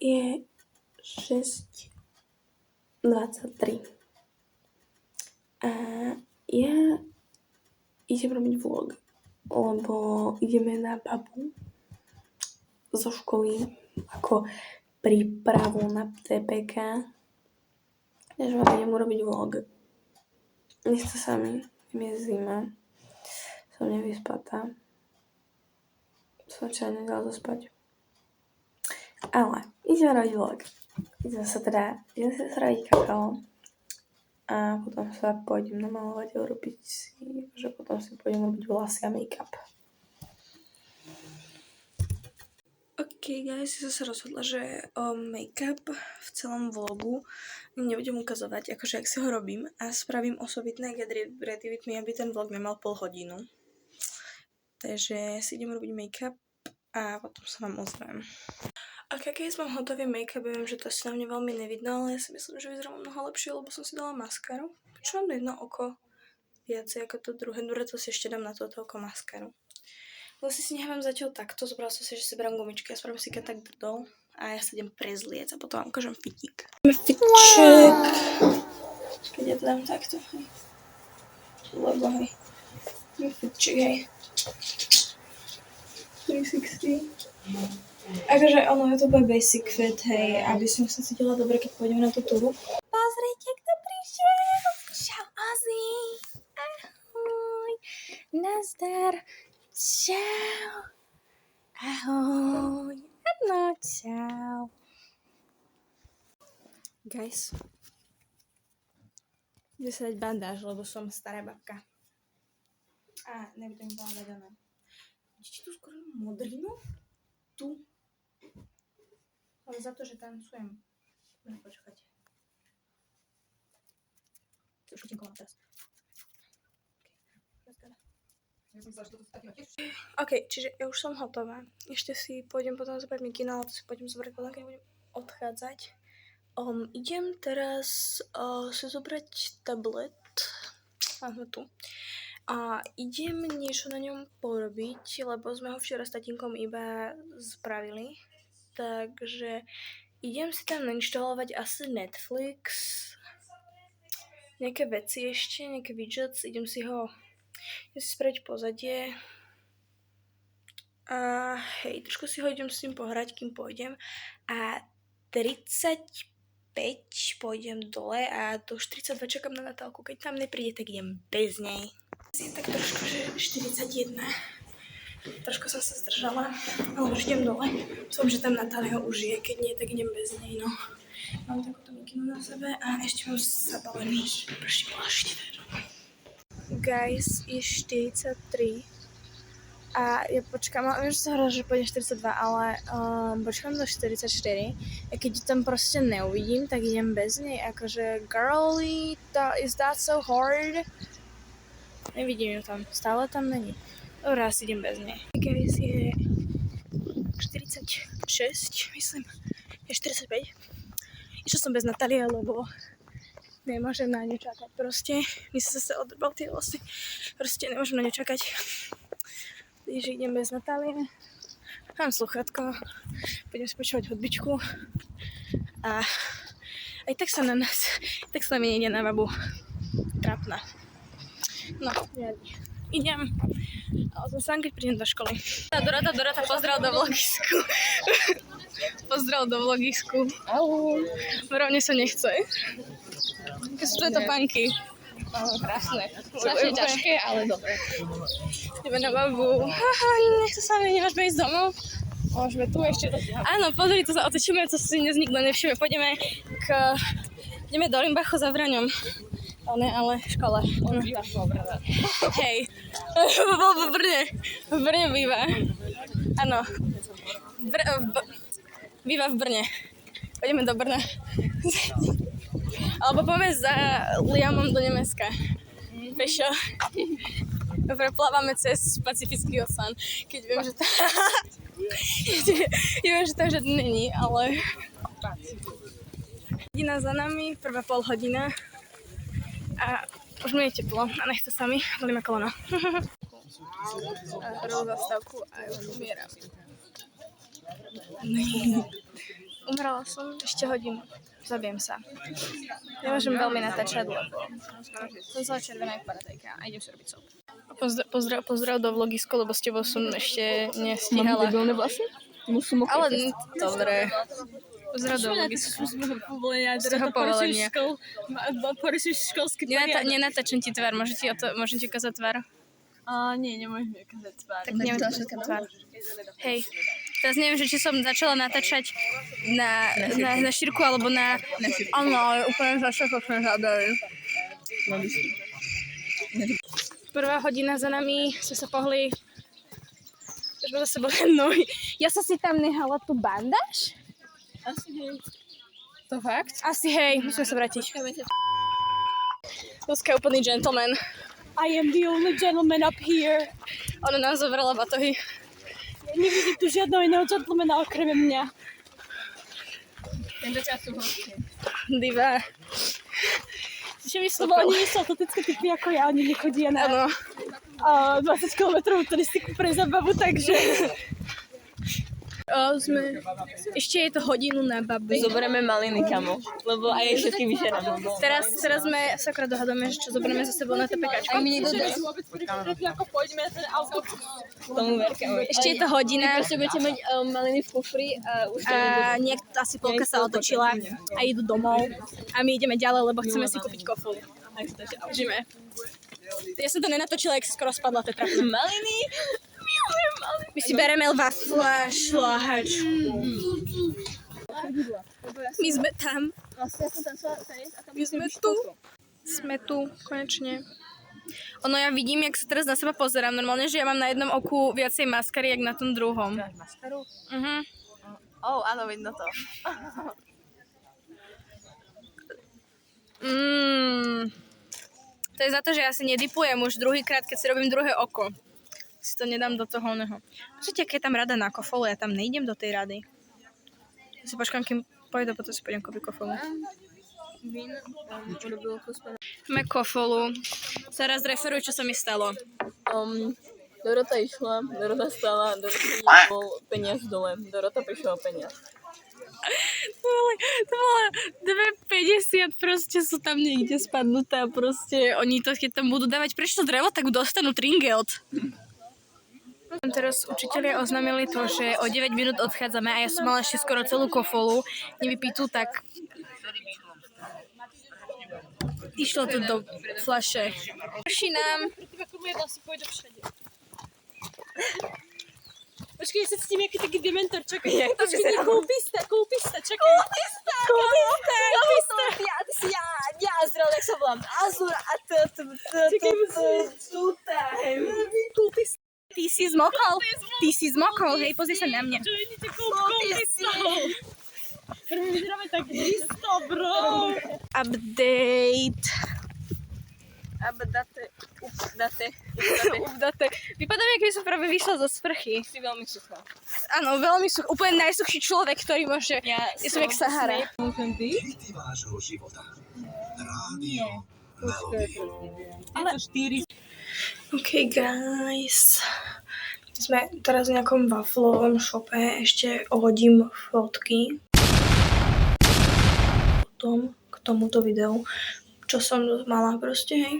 je 6:23 a ja idem robiť vlog, lebo ideme na pubu zo školy ako prípravu na TPK, takže vám idem urobiť vlog. Nechce sa mi, je zima, som nevyspatá, som včera nedala zaspať. Ale idem robiť vlog. Idem si spraviť kakao a potom sa pôjdem namalovať a urobiť si, že potom si pôjdem robiť vlasy a make-up. Ok guys, ja som sa rozhodla, že make-up v celom vlogu nebudem ukazovať, akože ak si ho robím a spravím osobitné get ready with me, aby ten vlog nemal pol hodinu. Takže si idem robiť make-up a potom sa vám ozvem. Ok, keď mám hotový make-up, viem, že to asi na mne veľmi nevidno, ale ja si myslím, že vyzerám mnoho lepšie, lebo som si dala maskaru. Čo mám jedno oko viacej ako to druhé, to si ešte dám na toto oko maskaru. Lebo si nechávam zatiaľ takto, zobrala som si, že si berám gumičky a spravím si tak drdol a ja sa idem prezliec a potom vám ukážem fitík. Fitíček. Keď ja to dám takto, hej. Lebo hej. Fitíček, hej. 360. Akože ono je to úplne basic fit, hej, aby som sa cítila dobre, keď pôjdeme na tú túru. Pozrite, kto prišiel. Čau, Ozzy. Ahoj. Nazdar. Čau. Ahoj. Áno, čau. Guys. Idem sa dať bandáž, lebo som stará babka. A nebudem povedať ona. Vidíte tu skoro modrinu? Tu. Ale za to, že tancujem. No, počkajte. Už chodím kolem teraz. Ok, čiže ja už som hotová. Ešte si pôjdem potom zobrať mikina, ale to si pôjdem zobrať potom, keď budem odchádzať. Idem teraz si zobrať tablet. Máme tu. A idem niečo na ňom porobiť, lebo sme ho včera s tatínkom iba spravili. Takže idem si tam nainštalovať asi Netflix. Nejaké veci ešte, nejaké widgets. Idem si spraviť pozadie. A hej, trošku si ho idem s tým pohrať, kým pôjdem. A 35 pôjdem dole a do 42 čakám na Natálku. Keď tam nepríde, tak idem bez nej. Tak trošku, že 41. Trošku som sa zdržala, ale už idem dole. Som, že tam Natália už je, keď nie, tak idem bez nej, no. Mám takúto mikinu na sebe a ešte mám zabalený prší plášť. Guys, je 43 a ja počkám, viem, že sa hovorila, že pôjdem 42, ale počkám do 44 a keď tam proste neuvidím, tak idem bez nej, akože girly, is that so hard? Nevidím ju tam, stále tam není. Dobre, asi idem bez nej. Guys, je 46, myslím, je 45. Išla som bez Natálie, lebo nemôžem na ňu čakať proste. Mi sa zase odrbal tie vlasy. Proste nemôžem na ňu čakať. Takže idem bez Natálie. Mám sluchátko. Budem si počúvať hudbičku. A aj tak sa na mi nejde na babu. Trápna. No, riadne. Idem. Ale som sám, keď prídem do školy. Dorota, pozdrav do vlogisku. Pozdrav do vlogisku. Ahoj. Rovne sa nechce. Keď sú to panky. Krásne. Strašne ťažké, ale dobre. Ideme na babu. Nechce sa mi, nemášme ísť domov? Môžeme tu ešte dotiahnuť. Áno, pozri, to sa otočíme, to si dnes nikto nevšimne. Ideme do Limbachu za Vraňom. Ale v škole. Hej. V Brne býva. Áno. Býva v Brne. Pôjdeme do Brna. Alebo poďme za Liamom do Nemecka. Pešo. Preplávame cez Pacifický oceán. Keď viem, že tam žiadny není, ale... Hodina za nami, prvá pol hodina. A už mi je teplo a nechce sa mi, boli ma kolena. Robil zastávku a ja už umieram. Umrala som ešte hodinu. Zabijem sa. Nemôžem veľmi natáčať, lebo som celá červená jak paradajka a idem si robiť soap. Pozdrav do vlogisko, lebo s tebou som ešte nestíhala. Mám debilné vlasy? Ale dobre. Pozdrav do vlogisko. Z toho povolenia. Porušuješ školský poriadok. Nenatáčam ti tvár, môžem ti ukázať tvár? Nie, nemôžem ukázať tvár. Tak neviem tvár. Hej. Teraz neviem, že či som začala natáčať na šírku alebo na šírku. Áno, úplne zašakopné zábery. Prvá hodina za nami, sme sa pohli. Už ma zase boli nohy. Ja som si tam nehala tú bandáž? Asi hej. To fakt? Asi hej, musíme sa vrátiť. Dneska je úplný gentleman. I am the only gentleman up here. Ona nám zobrala batohy. Nevidím tu žiadneho iného gentlemana okrem mňa. Tento čas sú hostie. Diva. Čo mi Lebo oni sú atletické typy ako ja, oni nechodia na 20 km turistiku pre zábavu, takže... Ešte je to hodinu na babu. Zoberieme maliny, kamo, lebo aj všetky vyžerám. Teraz sme sa akorát dohadujeme, čo zoberieme za sebou na TPKčko. Aj mi niekto dá. Ako pôjdeme na ten autobus. Tomu verkám. Ešte je to hodina. Proste budete mať maliny v kufri a už to niekto asi polka sa otočila a idú domov. A my ideme ďalej, lebo chceme si kúpiť kofolu. Žime. Ja som to nenatočila, jak sa skoro spadla tetra. maliny. My si bereme wafle, šláhač. My sme tam. My sme tu. Sme tu, konečne. Ono, ja vidím, jak sa teraz na seba pozerám. Normálne, že ja mám na jednom oku viacej maskary, jak na tom druhom. Máš maskaru? Áno, vidno to. To je za to, že ja si nedipujem už druhýkrát, keď si robím druhé oko. Si to nedám do toho oného. Počujte, aká je tam rada na kofolu, ja tam nejdem do tej rady. Ja si počkám, kým pôjdu, potom si pôjdem kúpiť kofolu. Máme kofolu. Teraz referuj, čo sa mi stalo. Dorota išla, Dorota stála, Dorota bol peniaz dole, Dorota prišla o peniaz. To bolo 2,50, proste sú tam niekde spadnuté a proste oni to, keď tam budú dávať preč to drevo, tak dostanú tringelt. Teraz učitelia oznámili to, že o 9 minút odchádzame a ja som mala ešte skoro celú kofolu nevypitú, tak išlo to do fľaše. Prší nám. Počkej, ja sa cítim jaký taký dementor, čakaj. Počkej, koupista, čakaj. Koupista. Ja, zrel, jak sa volám. Azur a Koupista. Ty si zmokol, hej, pozri sa na mňa. Vyzeráme tak isto, bro. Update. Update. Vypadám, jak by som práve vyšla zo sprchy. Si veľmi suchá. Áno, veľmi suchá. Úplne najsuchší človek, ktorý môže... Ja som jak Sahara. Môžem byť? Hity vášho života. Rádio Ale 4. OK, guys. Sme teraz v nejakom waflovom shope. Ešte hodím fotky. Potom k tomuto videu, čo som mala proste, hej.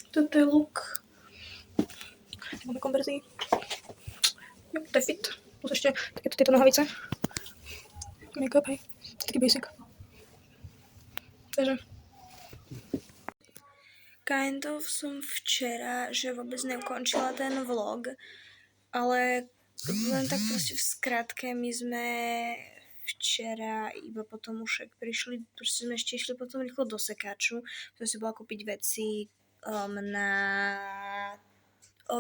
Toto je look. Máme konverzii. Jo, to je fit. Plus ešte takéto tieto nohavice. Make-up, hej. Taký basic. Takže. Kind of som včera, že vôbec neukončila ten vlog, ale len tak proste v skratke, my sme včera iba potom už prišli, proste sme ešte išli potom rýchlo do sekáču, som si bola kúpiť veci na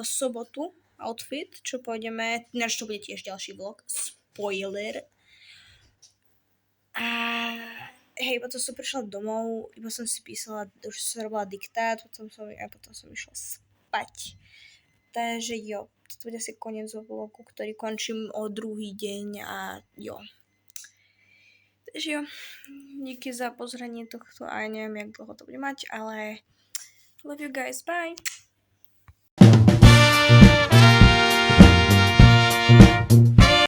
sobotu, outfit, čo pôjdeme, ináč to bude tiež ďalší vlog, spoiler. A hej, potom som prišla domov, iba som si písala, už som robila diktát, potom som išla spať. Takže jo, to bude asi koniec vlogu, ktorý končím o druhý deň a jo. Takže jo, díky za pozranie tohto a neviem, jak dlho to bude mať, ale love you guys, bye!